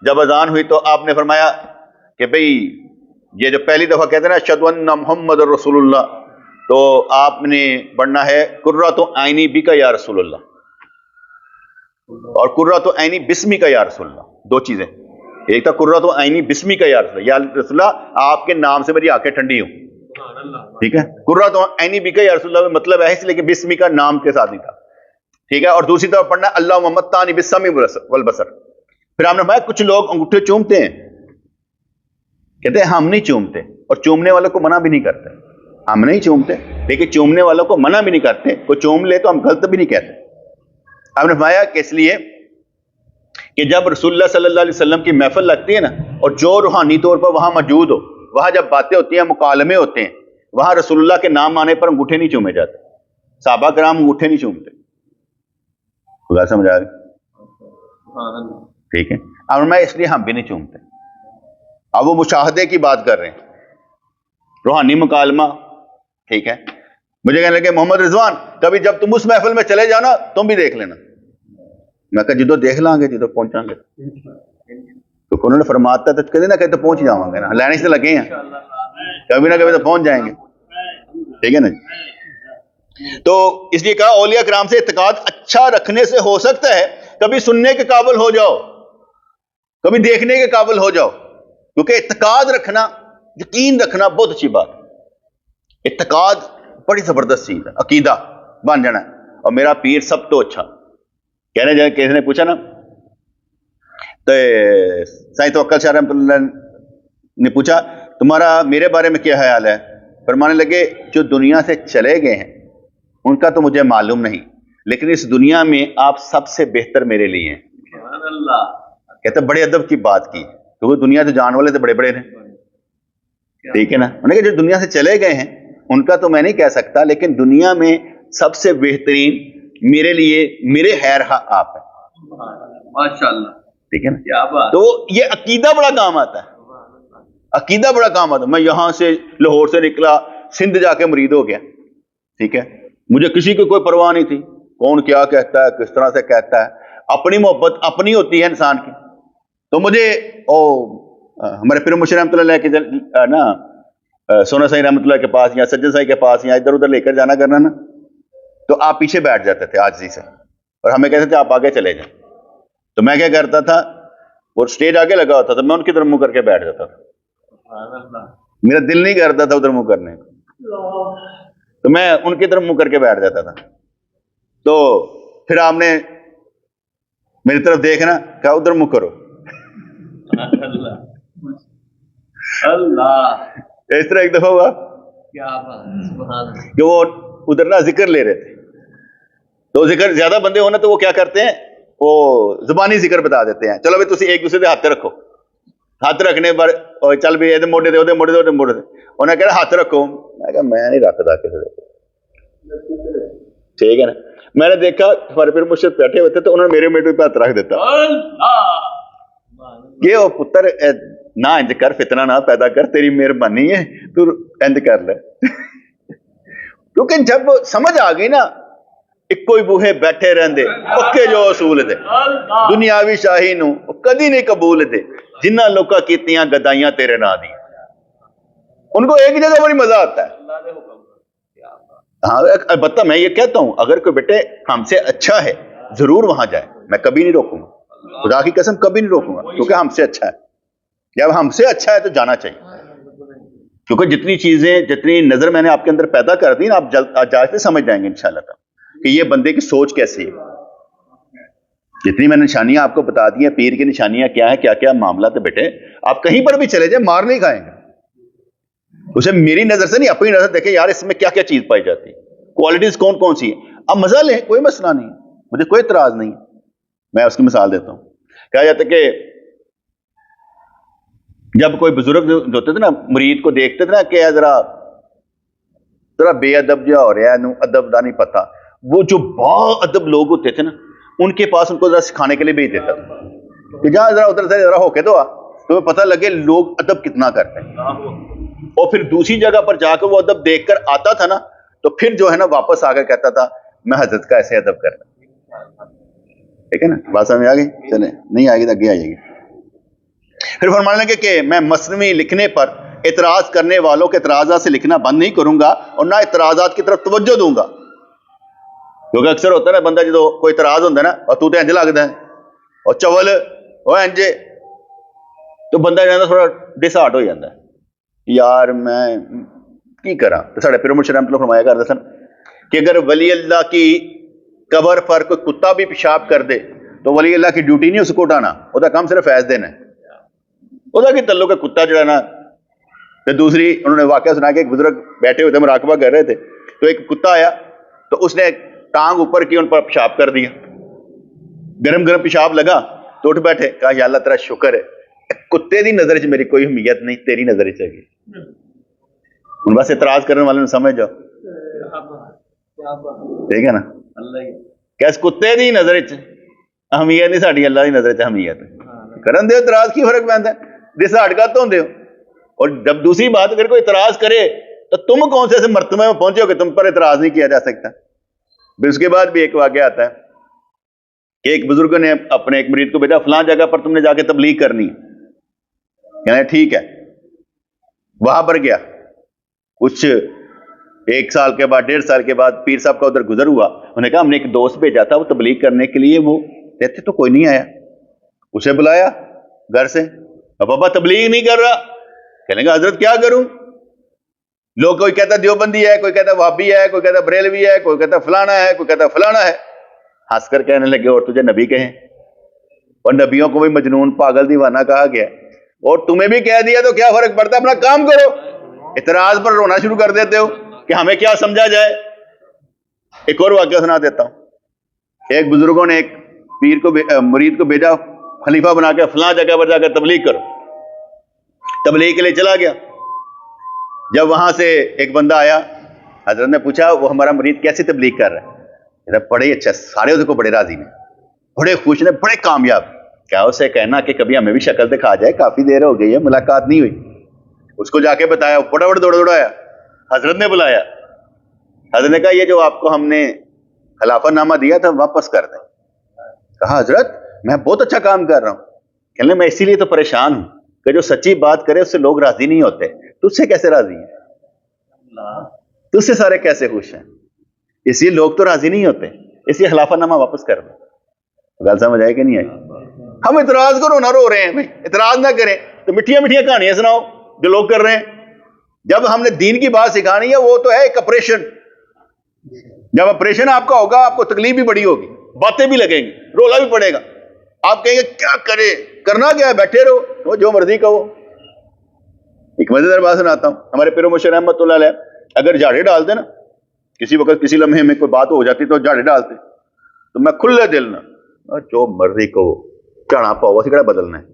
جب اذان ہوئی تو آپ نے فرمایا کہ بھئی یہ جو پہلی دفعہ کہتے ہیں نا اشہد ان محمد رسول اللہ، تو آپ نے پڑھنا ہے قرۃ عینی بک یا رسول اللہ، اور قرۃ عینی بسمک یا رسول اللہ. دو چیزیں، ایک تھا قرۃ عینی بسمک یا رسول اللہ، یا رسول اللہ آپ کے نام سے میری آنکھیں ٹھنڈی ہوں. ٹھیک ہے، قرۃ عینی بک یا رسول اللہ میں مطلب ہے اس لیے کہ بسمک نام کے ساتھ نہیں تھا. ٹھیک ہے، اور دوسری طرف پڑھنا اللہ محمد تانی بالسمع والبصر. پھر ہم نے فرمایا کچھ لوگ انگوٹھے چومتے ہیں، کہتے ہیں ہم نہیں چومتے، اور چومنے والوں کو منع بھی نہیں کرتے. ہم نہیں چومتے لیکن چومنے والوں کو منع بھی نہیں کرتے، کوئی چوم لے تو ہم غلط بھی نہیں کہتے. ہم نے فرمایا کہ اس لیے کہ جب رسول اللہ صلی اللہ علیہ وسلم کی محفل لگتی ہے نا، اور جو روحانی طور پر وہاں موجود ہو، وہاں جب باتیں ہوتی ہیں، مکالمے ہوتے ہیں، وہاں رسول اللہ کے نام آنے پر انگوٹھے نہیں چومے جاتے. صحابہ کرام انگوٹھے نہیں چومتے. خدا سمجھ آ رہی؟ ٹھیک ہے، اب میں اس لیے ہم بھی نہیں چومتے. اب وہ مشاہدے کی بات کر رہے ہیں، روحانی مکالمہ. ٹھیک ہے، مجھے کہنے لگے محمد رضوان کبھی جب تم اس محفل میں چلے جانا تم بھی دیکھ لینا. میں کہا جدو دیکھ لیں گے، جدو پہنچا گے. تو انہوں نے فرماتا تو کہتے نا کہ تو پہنچ جاؤں گے نا، لینے سے لگے ہیں کبھی نہ کبھی تو پہنچ جائیں گے. ٹھیک ہے نا جی. تو اس لیے کہا اولیاء کرام سے اعتقاد اچھا رکھنے سے ہو سکتا ہے کبھی سننے کے قابل ہو جاؤ، کبھی دیکھنے کے قابل ہو جاؤ. کیونکہ اعتقاد رکھنا، یقین رکھنا بہت اچھی بات ہے. اعتقاد بڑی زبردست چیز ہے، عقیدہ بن جانا ہے. اور میرا پیر سب تو اچھا کہنے جائے. کسی نے پوچھا نا تو سائیں توکل شاہ رحمۃ اللہ نے پوچھا تمہارا میرے بارے میں کیا خیال ہے؟ فرمانے لگے جو دنیا سے چلے گئے ہیں ان کا تو مجھے معلوم نہیں، لیکن اس دنیا میں آپ سب سے بہتر میرے لیے ہیں. کہتے بڑے ادب کی بات کی، کیونکہ دنیا سے جان والے تو بڑے بڑے ہیں. ٹھیک ہے نا، انہوں نے کہا جو دنیا سے چلے گئے ہیں ان کا تو میں نہیں کہہ سکتا، لیکن دنیا میں سب سے بہترین میرے لیے میرے خیر آپ ہیں. ماشاءاللہ. ٹھیک ہے نا، تو یہ عقیدہ بڑا کام آتا ہے. عقیدہ بڑا کام آتا ہے. میں یہاں سے لاہور سے نکلا، سندھ جا کے مرید ہو گیا. ٹھیک ہے، مجھے کسی کی کوئی پرواہ نہیں تھی کون کیا کہتا ہے، کس طرح سے کہتا ہے. اپنی محبت اپنی ہوتی ہے انسان کی. تو مجھے ہمارے پیر مرشد رحمۃ اللہ کے نا سونا سائی رحمۃ اللہ کے پاس یا سجن سائی کے پاس یا ادھر ادھر لے کر جانا کرنا نا، تو آپ پیچھے بیٹھ جاتے تھے عاجزی سے، اور ہمیں کہتے تھے آپ آگے چلے جائیں. تو میں کیا کرتا تھا، وہ اسٹیج آگے لگا ہوتا تھا، میں ان کی طرف منہ کر کے بیٹھ جاتا تھا. میرا دل نہیں کرتا تھا ادھر منہ کرنے کو، تو میں ان کی طرف منہ کر کے بیٹھ جاتا تھا. تو پھر آپ نے میری طرف دیکھنا کہا ادھر منہ کرو. اللہ، اس طرح ایک دفعہ ہوا کہ وہ ادھر نا ذکر لے رہے تھے، تو ذکر زیادہ بندے ہونا تو وہ کیا کرتے ہیں، وہ زبانی ذکر بتا دیتے ہیں. چلو بھائی تسی ایک دوسرے سے ہاتھ رکھو. ہاتھ رکھنے پر چل بھی یہ موڑے دے وہ موڑے دے موڑے دے، انہیں کہا ہاتھ رکھو. میں کہا میں نہیں رکھتا کسی سے. ٹھیک ہے نا، میں نے دیکھا ہمارے پیر مرشد بیٹھے ہوتے تو انہوں نے میرے میٹر پہ ہاتھ رکھ دیتا کہ وہ پتر نہ انج کر، فتنہ نہ پیدا کر، تیری مہربانی ہے تو انج کر لے. کیونکہ جب سمجھ آ گئی نا ایک کوئی بوہے بیٹھے رہندے پکے جو اصول دے، دنیاوی شاہی نو کدی نہیں قبول دے، جنہ لوکا کیتیاں گدائیاں تیرے نا دی. ان کو ایک جگہ بڑی مزہ آتا ہے. ہاں البتہ میں یہ کہتا ہوں اگر کوئی بیٹے ہم سے اچھا ہے، ضرور وہاں جائیں, میں کبھی نہیں روکوں گا, خدا کی قسم کبھی نہیں روکوں گا, کیونکہ ہم سے اچھا ہے. جب ہم سے اچھا ہے تو جانا چاہیے, کیونکہ جتنی چیزیں, جتنی نظر میں نے آپ کے اندر پیدا کر دی نا, آپ جا کے سمجھ جائیں گے انشاءاللہ تعالیٰ کہ یہ بندے کی سوچ کیسی ہے. جتنی میں نے نشانیاں آپ کو بتا دی ہیں, پیر کی نشانیاں کیا ہیں, کیا کیا معاملہ ہے بیٹے, آپ کہیں پر بھی چلے جائیں مار نہیں کھائیں گے. اسے میری نظر سے نہیں, اپنی نظر دیکھیں یار اس میں کیا کیا چیز پائی جاتی ہے, کوالٹیز کون کون سی ہیں, اب مزہ لیں, کوئی مسئلہ نہیں, مجھے کوئی اعتراض نہیں. میں اس کی مثال دیتا ہوں. کہا جاتا ہے کہ جب کوئی بزرگ جو ہوتے تھے نا, مرید کو دیکھتے تھے نا کہ ذرا بے ادب جو ہو رہا ہے, ادب دا نہیں پتا, وہ جو با ادب لوگ ہوتے تھے نا, ان کے پاس ان کو ذرا سکھانے کے لیے بھیج دیتا تھا کہ جہاں ذرا ادھر سے ذرا ہو کے تو تمہیں پتہ لگے لوگ ادب کتنا کرتے ہیں. اور پھر دوسری جگہ پر جا کے وہ ادب دیکھ کر آتا تھا نا, تو پھر جو ہے نا واپس آ کر کہتا تھا میں حضرت کا ایسے ادب کرنا. ٹھیک ہے نا, بات سمجھ آ گئی؟ چلیں, نہیں آئے گی تو آگے آ جائے گی. پھر فرمانے لگے کہ میں مثنوی لکھنے پر اعتراض کرنے والوں کے اعتراضات سے لکھنا بند نہیں کروں گا, اور نہ اعتراضات کی طرف توجہ دوں گا. کیونکہ اکثر ہوتا ہے نا بندہ جدو کوئی اعتراض ہوتا ہے نا, اور تو انج لگتا ہے اور چول وہ انجے, تو بندہ جو ہے تھوڑا ڈس ہارٹ ہو جاتا ہے, یار میں کی کرا. تو ساڑھے پیر مرشد رحمۃ اللہ فرمایا کرتے سن کہ اگر ولی اللہ کی قبر پر کوئی کتا بھی پیشاب کر دے تو ولی اللہ کی ڈیوٹی نہیں اس کو اٹھانا, وہ دا کام صرف فیض دینا ہے. وہ دا کی تعلق ہے کتا جو ہے نا. تو دوسری انہوں نے واقعہ سنا کہ ایک بزرگ بیٹھے ہوئے تھے, مراقبہ کر رہے تھے, تو ایک کتا آیا تو اس نے ٹانگ اوپر کی, ان پر پیشاب کر دیا, گرم گرم پیشاب لگا تو اٹھ بیٹھے, کہا یا اللہ تیرا شکر ہے, کتے دی نظر چ میری کوئی اہمیت نہیں, تیری نظر چ ہے. ان بس اعتراض کرنے والوں نے سمجھ جاؤ, ٹھیک ہے نا, کہ اس کتے دی نظر چ اہمیت نہیں, ساڈی اللہ دی نظر چ اہمیت ہے. کرن دے اعتراض کی فرق پیندا ہے, جس ہٹ کا تو دے. اور جب دوسری بات اگر کوئی اعتراض کرے تو تم کون سے ایسے مرتبے میں پہنچے ہو کہ تم پر اعتراض نہیں کیا جا سکتا. پھر اس کے بعد بھی ایک واقعہ آتا ہے کہ ایک بزرگ نے اپنے ایک مرید کو بھیجا, فلاں جگہ پر تم نے جا کے تبلیغ کرنی. کہنا ٹھیک ہے, وہاں پر گیا. کچھ ایک سال کے بعد, 1.5 سال کے بعد پیر صاحب کا ادھر گزر ہوا. انہوں نے کہا ہم نے ایک دوست بھیجا تھا وہ تبلیغ کرنے کے لیے, وہ کہتے تو کوئی نہیں آیا. اسے بلایا گھر سے, اب بابا تبلیغ نہیں کر رہا. کہنے کا حضرت کیا کروں, لوگ کوئی کہتا دیوبندی ہے, کوئی کہتا وہابی ہے, کوئی کہتا بریلوی ہے, کوئی کہتا فلانا ہے, کوئی کہتا فلانا ہے. ہنس کر کہنے لگے اور تجھے نبی کہیں, اور نبیوں کو بھی مجنون پاگل دیوانہ کہا گیا, اور تمہیں بھی کہہ دیا تو کیا فرق پڑتا ہے, اپنا کام کرو. اعتراض پر رونا شروع کر دیتے ہو کہ ہمیں کیا سمجھا جائے. ایک اور واقعہ سنا دیتا ہوں. ایک بزرگوں نے ایک پیر کو مرید کو بھیجا خلیفہ بنا کے, فلاں جگہ پر جا کر تبلیغ کرو. تبلیغ کے لیے چلا گیا. جب وہاں سے ایک بندہ آیا, حضرت نے پوچھا وہ ہمارا مرید کیسے تبلیغ کر رہا ہے. بڑے اچھا, سارے اس کو بڑے راضی نے, بڑے خوش نے, بڑے کامیاب. کیا اسے کہنا کہ کبھی ہمیں بھی شکل دکھا جائے, کافی دیر ہو گئی ہے ملاقات نہیں ہوئی. اس کو جا کے بتایا, فٹافٹ دوڑ آیا, حضرت نے بلایا. حضرت نے کہا یہ جو آپ کو ہم نے خلافت نامہ دیا تھا واپس کر دیں. کہا حضرت میں بہت اچھا کام کر رہا ہوں. کہنے میں اسی لیے تو پریشان ہوں کہ جو سچی بات کرے اس سے لوگ راضی نہیں ہوتے. تجھ سے کیسے راضی ہیں, تجھ سے سارے کیسے خوش ہیں, اس لیے لوگ تو راضی نہیں ہوتے, اس لیے خلافت نامہ واپس کر دیں. گل سمجھ آئے کہ نہیں آئی؟ ہم اعتراض کرو نہ رو رہے ہیں بھائی, اعتراض نہ کریں تو میٹھیاں میٹھیاں کہانیاں سناؤ جو لوگ کر رہے ہیں. جب ہم نے دین کی بات سکھانی ہے وہ تو ہے ایک آپریشن. جب آپریشن آپ کا ہوگا آپ کو تکلیف بھی بڑی ہوگی, باتیں بھی لگیں گی, رولا بھی پڑے گا. آپ کہیں گے کیا کرے, کرنا کیا ہے, بیٹھے رہو, وہ جو مرضی کہو. ایک مزیدار بات سناتا ہوں. ہمارے پیر مرشد رحمۃ اللہ علیہ اگر جھاڑے ڈالتے نا, کسی وقت کسی لمحے میں کوئی بات ہو جاتی تو جھاڑے ڈالتے, تو میں کھلے دل نہ جو مرضی کہو, جھاڑا پاؤ اسی کہڑا بدلنا ہے,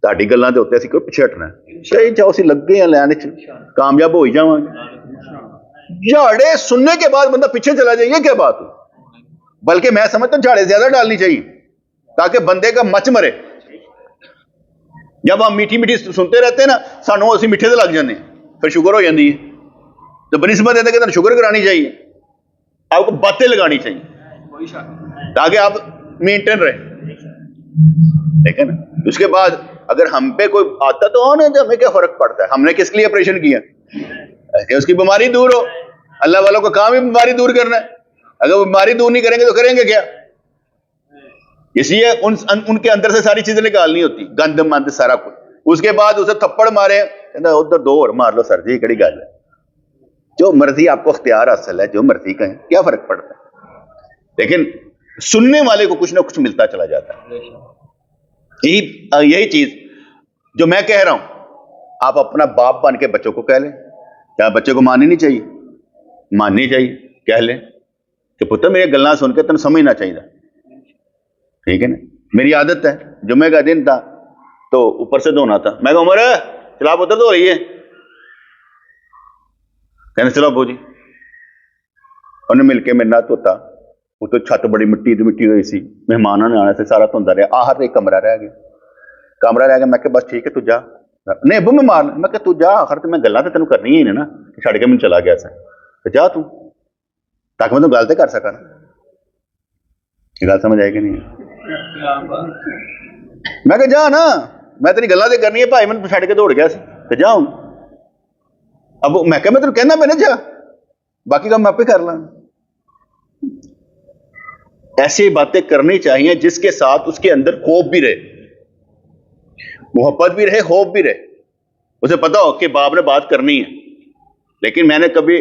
تہاڈی گلاں تے اوتے اسی کوئی پیچھے ہٹنا ہے, صحیح جاؤ اسی لگ گئے ہیں لین وچ, کامیاب ہو ہی جاواں گے. جھاڑے سننے کے بعد بندہ پیچھے چلا جائے, یہ کیا بات ہو. بلکہ میں سمجھتا ہوں جھاڑے زیادہ ڈالنی چاہیے تاکہ بندے کا مچ مرے. جب ہم میٹھی میٹھی سنتے رہتے ہیں نا, سانوں اسی میٹھے سے لگ جانے, پھر شوگر ہو جاتی ہے. تو بنسبت ہے کہ شوگر کرانی چاہیے, آپ کو باتیں لگانی چاہیے تاکہ آپ مینٹین رہے. ٹھیک ہے نا. اس کے بعد اگر ہم پہ کوئی آتا تو ہونے دے, ہمیں کیا فرق پڑتا ہے, ہم نے کس لیے آپریشن کیا, اس کی بیماری دور ہو. اللہ والوں کا کام ہی بیماری دور کرنا ہے. اگر وہ بیماری دور نہیں کریں گے تو کریں گے کیا. اس لیے ان کے اندر سے ساری چیزیں نکالنی ہوتی، گند مند سارا کچھ. اس کے بعد اسے تھپڑ مارے، کہنا ادھر دو اور مار لو سر جی، کہڑی گل ہے، جو مرضی آپ کو اختیار حاصل ہے، جو مرضی کہیں، کیا فرق پڑتا ہے. لیکن سننے والے کو کچھ نہ کچھ ملتا چلا جاتا ہے. یہی چیز جو میں کہہ رہا ہوں، آپ اپنا باپ بن کے بچوں کو کہہ لیں. کیا بچے کو ماننی نہیں چاہیے؟ ماننی چاہیے. کہہ لیں کہ پتر میری گلاں سن کے تمہیں سمجھنا چاہیے، ٹھیک ہے نا. میری عادت ہے، جمعے کا دن تھا تو اوپر سے دھونا تھا، میں کہا عمر چلا پتر دھو رہی ہے، کہنے چلو ابو جی. انہیں مل کے میرے نہ دھوتا. وہ تو چھت بڑی مٹی ہوئی سی، مہمانوں نے آنے سے سارا دھوندا رہا. آخر ایک کمرہ رہ گیا. میں کہ بس ٹھیک ہے تو جا. نہیں ابو میں مار، میں کہ تو جا، آخر تو میں گلاں تے تینوں کرنی ہی نا، چھڑ کے میں چلا گیا سا، تو جا تو، تاکہ میں تو گل تے کر سکا نا. یہ گل سمجھ آئے کہ نہیں؟ میں کہ جا نا، میں تیری گلاں تے کرنی ہے، بھائی میں چھڑ کے دوڑ گیا سی تو جا ہوں. اب میں کہ میں تینوں کہنا میں نے جا، باقی کام میں آپ ہی کر لاں. ایسی باتیں کرنی چاہیے جس کے ساتھ اس کے اندر خوف بھی رہے، محبت بھی رہے، خوف بھی رہے. اسے پتا ہو کہ باپ نے بات کرنی ہے. لیکن میں نے کبھی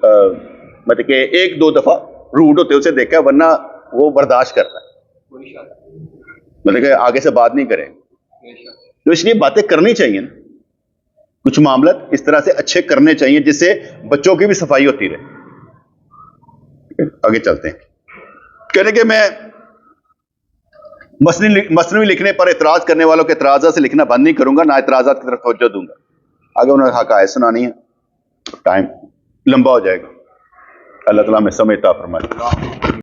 مطلب کہ ایک دو دفعہ روڈ ہوتے اسے دیکھا، ورنہ وہ برداشت کرتا ہے، مطلب کہ آگے سے بات نہیں کرے. تو اس لیے باتیں کرنی چاہیے نا. کچھ معاملات اس طرح سے اچھے کرنے چاہیے جس سے بچوں کی بھی صفائی ہوتی رہے. آگے چلتے ہیں. کہنے کہ میں مثنوی لکھنے پر اعتراض کرنے والوں کے اعتراضات سے لکھنا بند نہیں کروں گا، نہ اعتراضات کی طرف توجہ دوں گا. آگے انہوں نے حقائق سنانی ہے، ٹائم لمبا ہو جائے گا. اللہ تعالیٰ میں سمجھ عطا فرمائے.